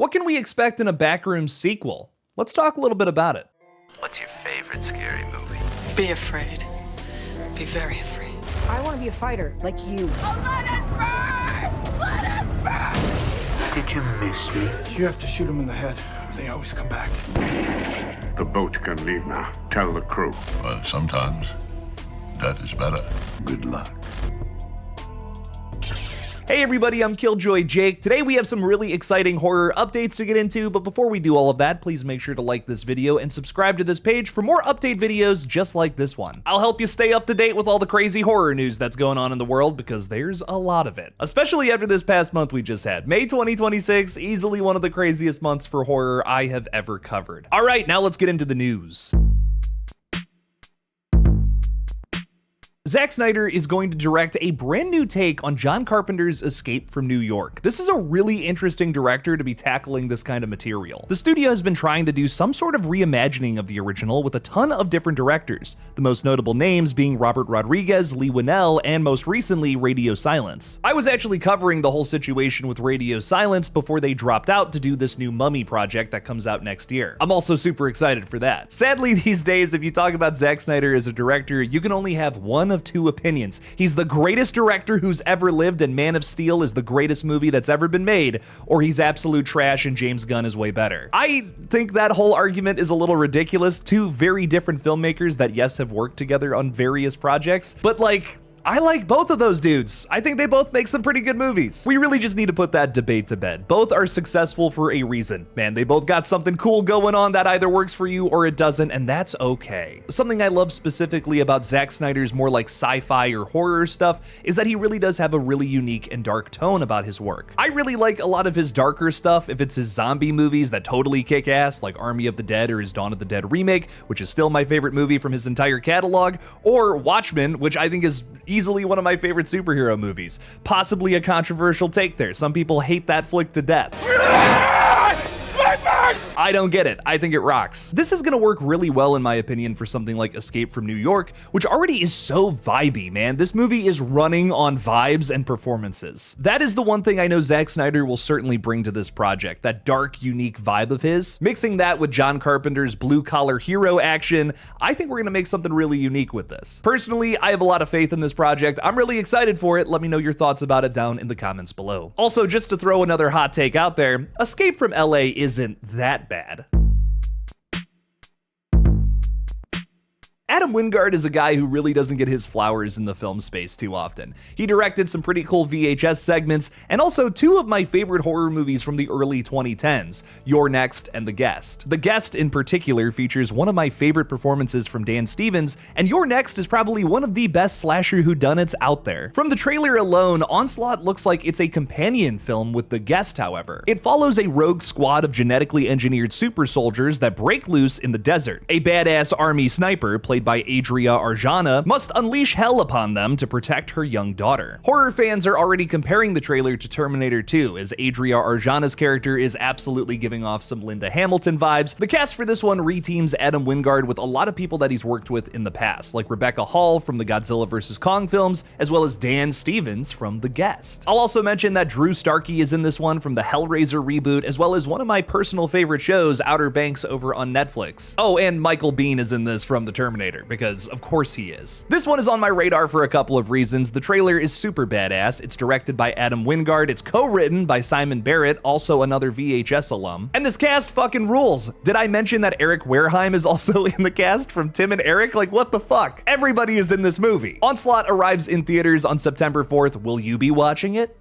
What can we expect in a Backrooms sequel? Let's talk a little bit about it. What's your favorite scary movie? Be afraid. Be very afraid. I want to be a fighter, like you. Oh, let it burn! Let it burn! Did you miss me? You have to shoot them in the head. They always come back. The boat can leave now. Tell the crew. Well, sometimes that is better. Good luck. Hey everybody, I'm Killjoy Jake. Today we have some really exciting horror updates to get into, but before we do all of that, please make sure to like this video and subscribe to this page for more update videos just like this one. I'll help you stay up to date with all the crazy horror news that's going on in the world, because there's a lot of it. Especially after this past month we just had. May 2026, easily one of the craziest months for horror I have ever covered. Alright, now let's get into the news. Zack Snyder is going to direct a brand new take on John Carpenter's Escape from New York. This is a really interesting director to be tackling this kind of material. The studio has been trying to do some sort of reimagining of the original with a ton of different directors, the most notable names being Robert Rodriguez, Leigh Whannell, and most recently, Radio Silence. I was actually covering the whole situation with Radio Silence before they dropped out to do this new Mummy project that comes out next year. I'm also super excited for that. Sadly, these days, if you talk about Zack Snyder as a director, you can only have one of two opinions. He's the greatest director who's ever lived and Man of Steel is the greatest movie that's ever been made, or he's absolute trash and James Gunn is way better. I think that whole argument is a little ridiculous. Two very different filmmakers that, yes, have worked together on various projects, but like, I like both of those dudes. I think they both make some pretty good movies. We really just need to put that debate to bed. Both are successful for a reason. Man, they both got something cool going on that either works for you or it doesn't, and that's okay. Something I love specifically about Zack Snyder's more like sci-fi or horror stuff is that he really does have a really unique and dark tone about his work. I really like a lot of his darker stuff, if it's his zombie movies that totally kick ass, like Army of the Dead or his Dawn of the Dead remake, which is still my favorite movie from his entire catalog, or Watchmen, which I think is easily one of my favorite superhero movies. Possibly a controversial take there. Some people hate that flick to death. I don't get it. I think it rocks. This is gonna work really well in my opinion for something like Escape from New York, which already is so vibey, man. This movie is running on vibes and performances. That is the one thing I know Zack Snyder will certainly bring to this project, that dark, unique vibe of his. Mixing that with John Carpenter's blue-collar hero action, I think we're gonna make something really unique with this. Personally, I have a lot of faith in this project. I'm really excited for it. Let me know your thoughts about it down in the comments below. Also, just to throw another hot take out there, Escape from LA isn't that bad. Adam Wingard is a guy who really doesn't get his flowers in the film space too often. He directed some pretty cool VHS segments, and also two of my favorite horror movies from the early 2010s, You're Next and The Guest. The Guest in particular features one of my favorite performances from Dan Stevens, and You're Next is probably one of the best slasher whodunits out there. From the trailer alone, Onslaught looks like it's a companion film with The Guest, however. It follows a rogue squad of genetically engineered super soldiers that break loose in the desert. A badass army sniper, played by Adria Arjona, must unleash hell upon them to protect her young daughter. Horror fans are already comparing the trailer to Terminator 2, as Adria Arjona's character is absolutely giving off some Linda Hamilton vibes. The cast for this one reteams Adam Wingard with a lot of people that he's worked with in the past, like Rebecca Hall from the Godzilla vs. Kong films, as well as Dan Stevens from The Guest. I'll also mention that Drew Starkey is in this one from the Hellraiser reboot, as well as one of my personal favorite shows, Outer Banks, over on Netflix. Oh, and Michael Biehn is in this from The Terminator, because of course he is. This one is on my radar for a couple of reasons. The trailer is super badass. It's directed by Adam Wingard. It's co-written by Simon Barrett, also another VHS alum. And this cast fucking rules. Did I mention that Eric Wareheim is also in the cast from Tim and Eric? Like, what the fuck? Everybody is in this movie. Onslaught arrives in theaters on September 4th. Will you be watching it?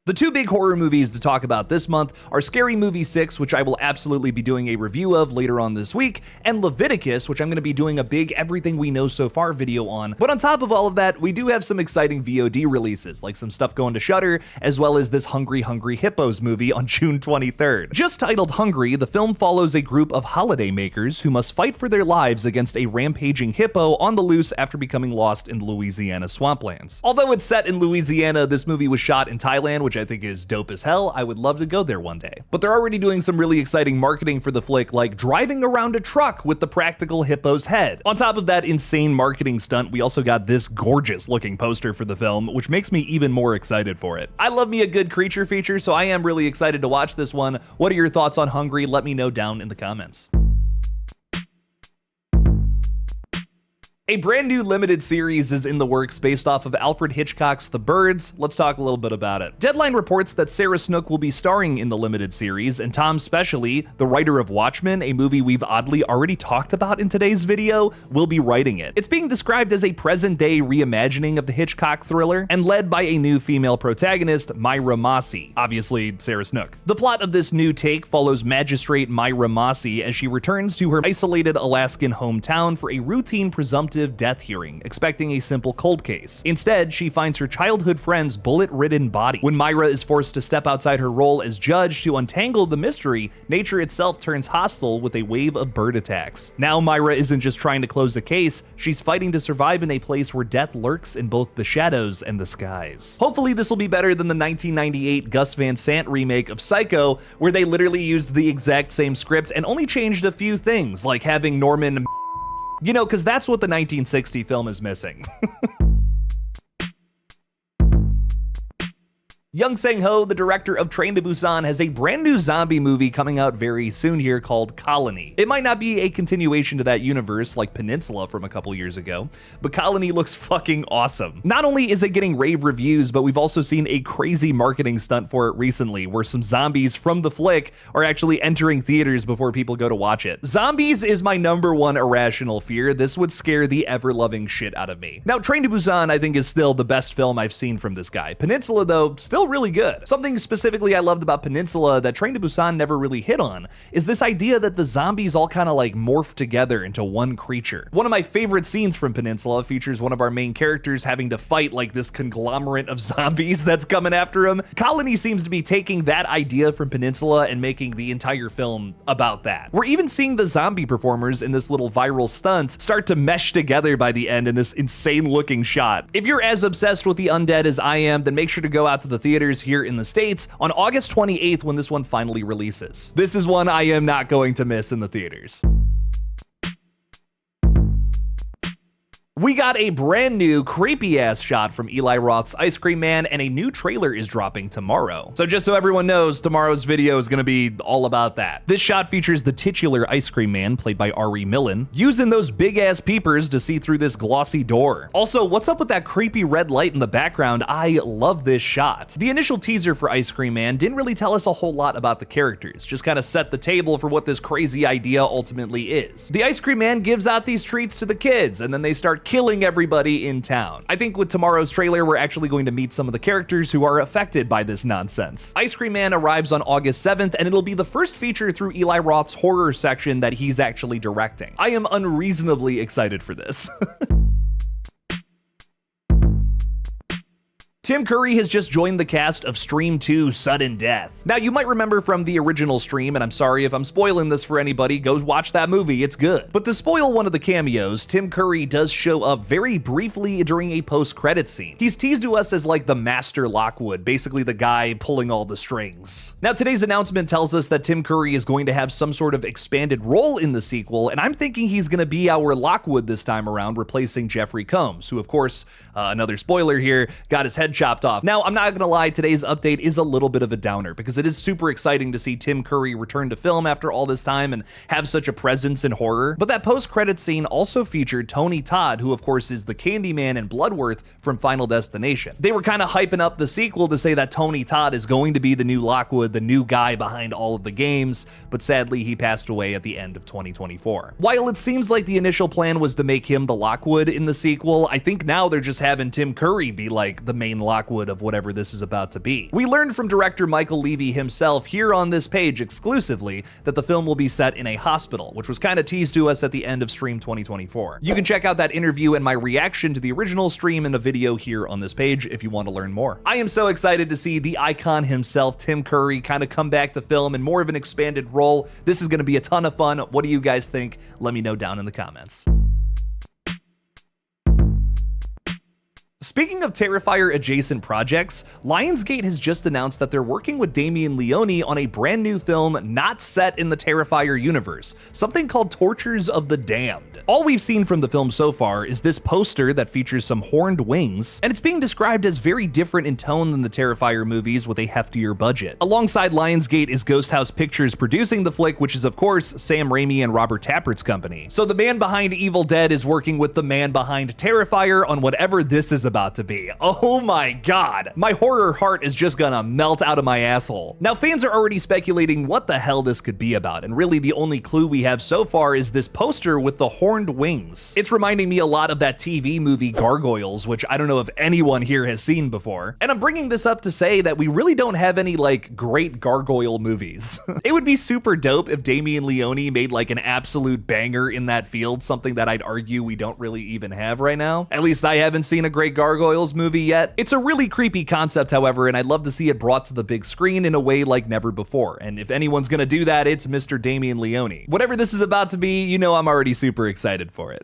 The two big horror movies to talk about this month are Scary Movie 6, which I will absolutely be doing a review of later on this week, and Leviticus, which I'm going to be doing a big Everything We Know So Far video on. But on top of all of that, we do have some exciting VOD releases, like some stuff going to Shudder, as well as this Hungry Hungry Hippos movie on June 23rd. Just titled Hungry, the film follows a group of holiday makers who must fight for their lives against a rampaging hippo on the loose after becoming lost in Louisiana swamplands. Although it's set in Louisiana, this movie was shot in Thailand, which which I think is dope as hell. I would love to go there one day. But they're already doing some really exciting marketing for the flick, like driving around a truck with the practical hippo's head. On top of that insane marketing stunt, we also got this gorgeous looking poster for the film, which makes me even more excited for it. I love me a good creature feature, so I am really excited to watch this one. What are your thoughts on Hungry? Let me know down in the comments. A brand new limited series is in the works based off of Alfred Hitchcock's The Birds. Let's talk a little bit about it. Deadline reports that Sarah Snook will be starring in the limited series, and Tom Specially, the writer of Watchmen, a movie we've oddly already talked about in today's video, will be writing it. It's being described as a present-day reimagining of the Hitchcock thriller, and led by a new female protagonist, Myra Mossy, obviously Sarah Snook. The plot of this new take follows magistrate Myra Mossy as she returns to her isolated Alaskan hometown for a routine presumptive death hearing, expecting a simple cold case. Instead, she finds her childhood friend's bullet-ridden body. When Myra is forced to step outside her role as judge to untangle the mystery, nature itself turns hostile with a wave of bird attacks. Now Myra isn't just trying to close a case, she's fighting to survive in a place where death lurks in both the shadows and the skies. Hopefully this will be better than the 1998 Gus Van Sant remake of Psycho, where they literally used the exact same script and only changed a few things, like having Norman, you know, because that's what the 1960 film is missing. Young Sang-ho, the director of Train to Busan, has a brand new zombie movie coming out very soon here called Colony. It might not be a continuation to that universe like Peninsula from a couple years ago, but Colony looks fucking awesome. Not only is it getting rave reviews, but we've also seen a crazy marketing stunt for it recently, where some zombies from the flick are actually entering theaters before people go to watch it. Zombies is my #1 irrational fear. This would scare the ever-loving shit out of me. Now, Train to Busan, I think, is still the best film I've seen from this guy. Peninsula, though, still really good. Something specifically I loved about Peninsula that Train to Busan never really hit on is this idea that the zombies all kind of like morph together into one creature. One of my favorite scenes from Peninsula features one of our main characters having to fight like this conglomerate of zombies that's coming after him. Colony seems to be taking that idea from Peninsula and making the entire film about that. We're even seeing the zombie performers in this little viral stunt start to mesh together by the end in this insane looking shot. If you're as obsessed with the undead as I am, then make sure to go out to the theaters here in the States on August 28th when this one finally releases. This is one I am not going to miss in the theaters. We got a brand new creepy ass shot from Eli Roth's Ice Cream Man, and a new trailer is dropping tomorrow. So just so everyone knows, tomorrow's video is gonna be all about that. This shot features the titular Ice Cream Man, played by Ari Millen, using those big ass peepers to see through this glossy door. Also, what's up with that creepy red light in the background? I love this shot. The initial teaser for Ice Cream Man didn't really tell us a whole lot about the characters, just kind of set the table for what this crazy idea ultimately is. The Ice Cream Man gives out these treats to the kids, and then they start killing everybody in town. I think with tomorrow's trailer, we're actually going to meet some of the characters who are affected by this nonsense. Ice Cream Man arrives on August 7th, and it'll be the first feature through Eli Roth's horror section that he's actually directing. I am unreasonably excited for this. Tim Curry has just joined the cast of Scream 2 Sudden Death. Now, you might remember from the original Scream, and I'm sorry if I'm spoiling this for anybody, go watch that movie, it's good. But to spoil one of the cameos, Tim Curry does show up very briefly during a post-credit scene. He's teased to us as like the Master Lockwood, basically the guy pulling all the strings. Now, today's announcement tells us that Tim Curry is going to have some sort of expanded role in the sequel, and I'm thinking he's gonna be our Lockwood this time around, replacing Jeffrey Combs, who of course, another spoiler here, got his head chopped off. Now, I'm not gonna lie, today's update is a little bit of a downer because it is super exciting to see Tim Curry return to film after all this time and have such a presence in horror. But that post-credit scene also featured Tony Todd, who of course is the Candyman and Bloodworth from Final Destination. They were kind of hyping up the sequel to say that Tony Todd is going to be the new Lockwood, the new guy behind all of the games, but sadly he passed away at the end of 2024. While it seems like the initial plan was to make him the Lockwood in the sequel, I think now they're just having Tim Curry be like the main Lockwood of whatever this is about to be. We learned from director Michael Levy himself here on this page exclusively that the film will be set in a hospital, which was kind of teased to us at the end of Scream 2024. You can check out that interview and my reaction to the original Scream in a video here on this page if you want to learn more. I am so excited to see the icon himself, Tim Curry, kind of come back to film in more of an expanded role. This is going to be a ton of fun. What do you guys think? Let me know down in the comments. Speaking of Terrifier-adjacent projects, Lionsgate has just announced that they're working with Damien Leone on a brand new film not set in the Terrifier universe, something called Tortures of the Damned. All we've seen from the film so far is this poster that features some horned wings, and it's being described as very different in tone than the Terrifier movies with a heftier budget. Alongside Lionsgate is Ghost House Pictures producing the flick, which is of course Sam Raimi and Robert Tapert's company. So the man behind Evil Dead is working with the man behind Terrifier on whatever this is about to be. Oh my god, my horror heart is just gonna melt out of my asshole. Now fans are already speculating what the hell this could be about, and really the only clue we have so far is this poster with the horned wings. It's reminding me a lot of that TV movie Gargoyles, which I don't know if anyone here has seen before. And I'm bringing this up to say that we really don't have any like great gargoyle movies. It would be super dope if Damien Leone made like an absolute banger in that field, something that I'd argue we don't really even have right now. At least I haven't seen a great Gargoyles movie yet. It's a really creepy concept, however, and I'd love to see it brought to the big screen in a way like never before. And if anyone's gonna do that, it's Mr. Damien Leone. Whatever this is about to be, you know I'm already super excited for it.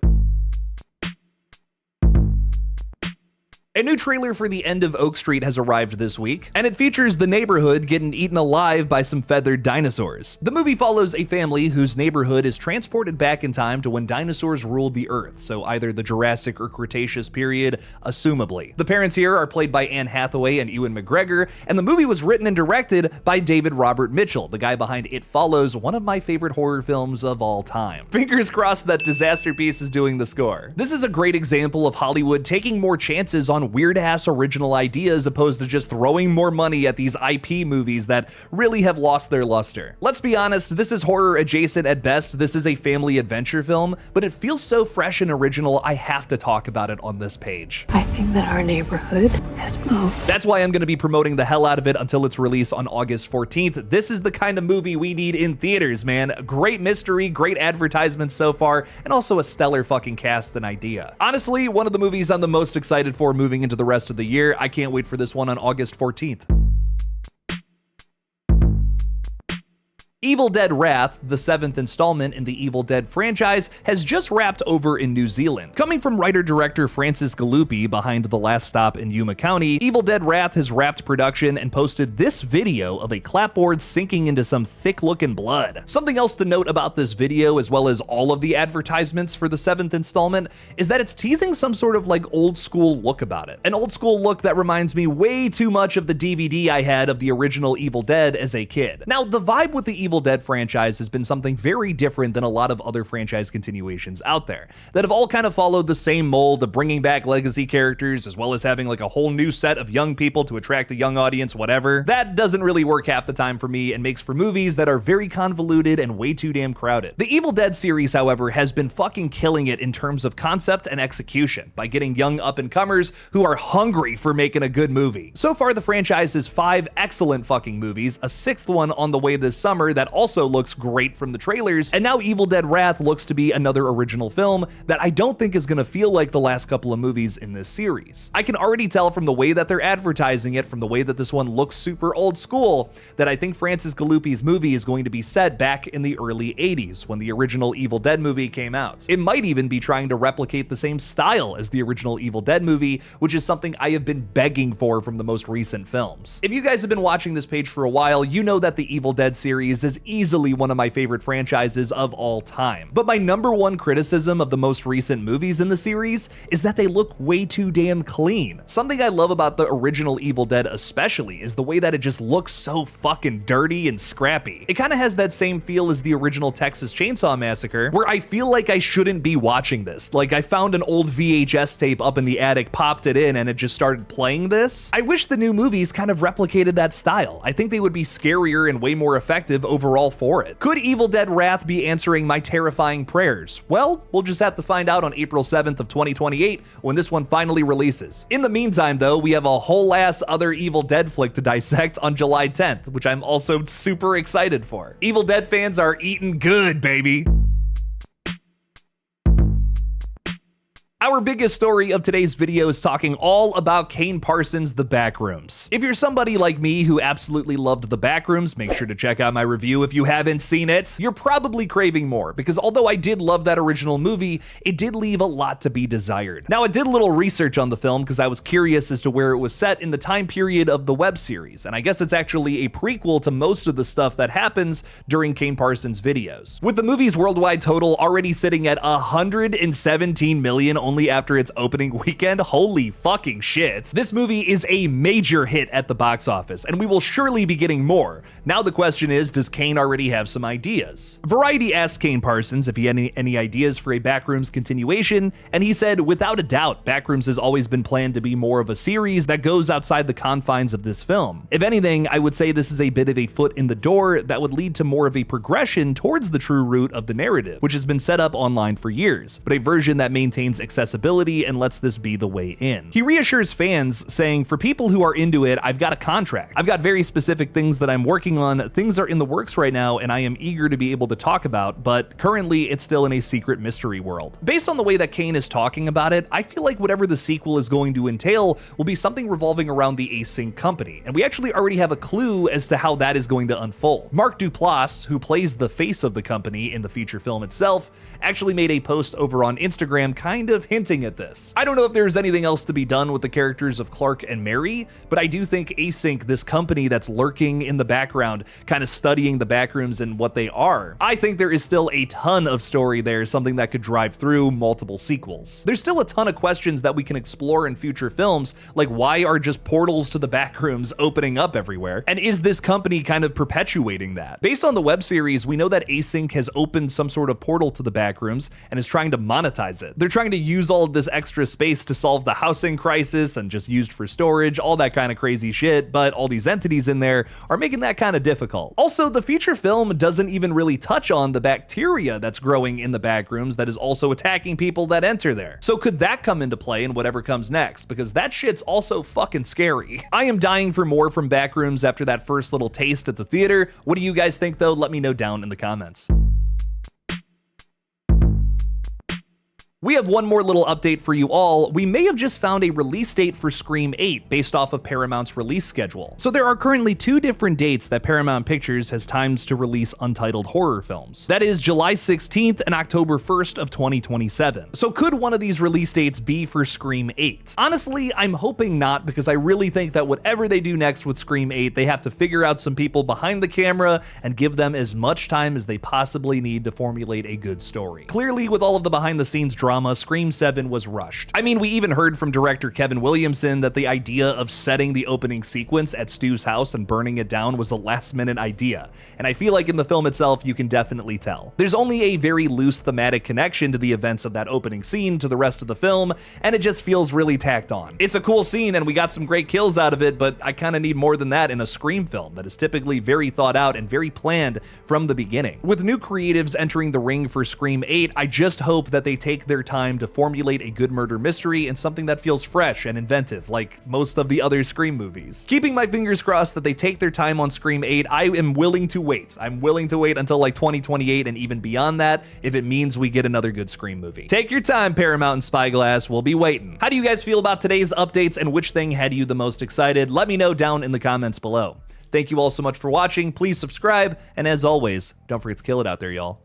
A new trailer for The End of Oak Street has arrived this week, and it features the neighborhood getting eaten alive by some feathered dinosaurs. The movie follows a family whose neighborhood is transported back in time to when dinosaurs ruled the earth, so either the Jurassic or Cretaceous period, assumably. The parents here are played by Anne Hathaway and Ewan McGregor, and the movie was written and directed by David Robert Mitchell, the guy behind It Follows, one of my favorite horror films of all time. Fingers crossed that Disasterpiece is doing the score. This is a great example of Hollywood taking more chances on weird-ass original ideas opposed to just throwing more money at these IP movies that really have lost their luster. Let's be honest, this is horror adjacent at best. This is a family adventure film, but it feels so fresh and original, I have to talk about it on this page. I think that our neighborhood has moved. That's why I'm going to be promoting the hell out of it until its release on August 14th. This is the kind of movie we need in theaters, man. Great mystery, great advertisements so far, and also a stellar fucking cast and idea. Honestly, one of the movies I'm the most excited for moving into the rest of the year. I can't wait for this one on August 14th. Evil Dead Wrath, the 7th installment in the Evil Dead franchise, has just wrapped over in New Zealand. Coming from writer-director Francis Galuppi behind The Last Stop in Yuma County, Evil Dead Wrath has wrapped production and posted this video of a clapboard sinking into some thick-looking blood. Something else to note about this video, as well as all of the advertisements for the 7th installment, is that it's teasing some sort of like old-school look about it. An old-school look that reminds me way too much of the DVD I had of the original Evil Dead as a kid. Now, the vibe with the Evil Dead franchise has been something very different than a lot of other franchise continuations out there that have all kind of followed the same mold of bringing back legacy characters as well as having like a whole new set of young people to attract a young audience, whatever. That doesn't really work half the time for me and makes for movies that are very convoluted and way too damn crowded. The Evil Dead series, however, has been fucking killing it in terms of concept and execution by getting young up-and-comers who are hungry for making a good movie. So far, the franchise has 5 excellent fucking movies, a 6th one on the way this summer that also looks great from the trailers, and now Evil Dead Wrath looks to be another original film that I don't think is gonna feel like the last couple of movies in this series. I can already tell from the way that they're advertising it, from the way that this one looks super old school, that I think Francis Galuppi's movie is going to be set back in the early 80s when the original Evil Dead movie came out. It might even be trying to replicate the same style as the original Evil Dead movie, which is something I have been begging for from the most recent films. If you guys have been watching this page for a while, you know that the Evil Dead series is easily one of my favorite franchises of all time. But my #1 criticism of the most recent movies in the series is that they look way too damn clean. Something I love about the original Evil Dead especially is the way that it just looks so fucking dirty and scrappy. It kind of has that same feel as the original Texas Chainsaw Massacre, where I feel like I shouldn't be watching this. Like I found an old VHS tape up in the attic, popped it in, and it just started playing this. I wish the new movies kind of replicated that style. I think they would be scarier and way more effective overall for it. Could Evil Dead Wrath be answering my terrifying prayers? Well, we'll just have to find out on April 7th of 2028 when this one finally releases. In the meantime though, we have a whole ass other Evil Dead flick to dissect on July 10th, which I'm also super excited for. Evil Dead fans are eating good, baby. Our biggest story of today's video is talking all about Kane Parsons' The Backrooms. If you're somebody like me who absolutely loved The Backrooms, make sure to check out my review if you haven't seen it. You're probably craving more, because although I did love that original movie, it did leave a lot to be desired. Now, I did a little research on the film because I was curious as to where it was set in the time period of the web series, and I guess it's actually a prequel to most of the stuff that happens during Kane Parsons' videos. With the movie's worldwide total already sitting at 117 million only after its opening weekend, holy fucking shit. This movie is a major hit at the box office, and we will surely be getting more. Now the question is, does Kane already have some ideas? Variety asked Kane Parsons if he had any ideas for a Backrooms continuation, and he said, without a doubt, Backrooms has always been planned to be more of a series that goes outside the confines of this film. If anything, I would say this is a bit of a foot in the door that would lead to more of a progression towards the true root of the narrative, which has been set up online for years, but a version that maintains accessibility and lets this be the way in. He reassures fans, saying, for people who are into it, I've got a contract. I've got very specific things that I'm working on. Things are in the works right now, and I am eager to be able to talk about, but currently it's still in a secret mystery world. Based on the way that Kane is talking about it, I feel like whatever the sequel is going to entail will be something revolving around the Async company, and we actually already have a clue as to how that is going to unfold. Mark Duplass, who plays the face of the company in the feature film itself, actually made a post over on Instagram kind of hinting at this. I don't know if there's anything else to be done with the characters of Clark and Mary, but I do think Async, this company that's lurking in the background, kind of studying the Backrooms and what they are, I think there is still a ton of story there, something that could drive through multiple sequels. There's still a ton of questions that we can explore in future films, like why are just portals to the Backrooms opening up everywhere? And is this company kind of perpetuating that? Based on the web series, we know that Async has opened some sort of portal to the Backrooms and is trying to monetize it. They're trying to use all of this extra space to solve the housing crisis and just used for storage, all that kind of crazy shit, but all these entities in there are making that kind of difficult. Also, the feature film doesn't even really touch on the bacteria that's growing in the Backrooms that is also attacking people that enter there. So could that come into play in whatever comes next? Because that shit's also fucking scary. I am dying for more from Backrooms after that first little taste at the theater. What do you guys think though? Let me know down in the comments. We have one more little update for you all. We may have just found a release date for Scream 8 based off of Paramount's release schedule. So there are currently two different dates that Paramount Pictures has times to release untitled horror films. That is July 16th and October 1st of 2027. So could one of these release dates be for Scream 8? Honestly, I'm hoping not, because I really think that whatever they do next with Scream 8, they have to figure out some people behind the camera and give them as much time as they possibly need to formulate a good story. Clearly, with all of the behind the scenes drama, Scream 7 was rushed. I mean, we even heard from director Kevin Williamson that the idea of setting the opening sequence at Stu's house and burning it down was a last-minute idea, and I feel like in the film itself you can definitely tell. There's only a very loose thematic connection to the events of that opening scene to the rest of the film, and it just feels really tacked on. It's a cool scene and we got some great kills out of it, but I kind of need more than that in a Scream film that is typically very thought out and very planned from the beginning. With new creatives entering the ring for Scream 8, I just hope that they take their time to formulate a good murder mystery and something that feels fresh and inventive, like most of the other Scream movies. Keeping my fingers crossed that they take their time on Scream 8, I am willing to wait. I'm willing to wait until like 2028 and even beyond that if it means we get another good Scream movie. Take your time, Paramount and Spyglass, we'll be waiting. How do you guys feel about today's updates, and which thing had you the most excited? Let me know down in the comments below. Thank you all so much for watching. Please subscribe, and as always, don't forget to kill it out there, y'all.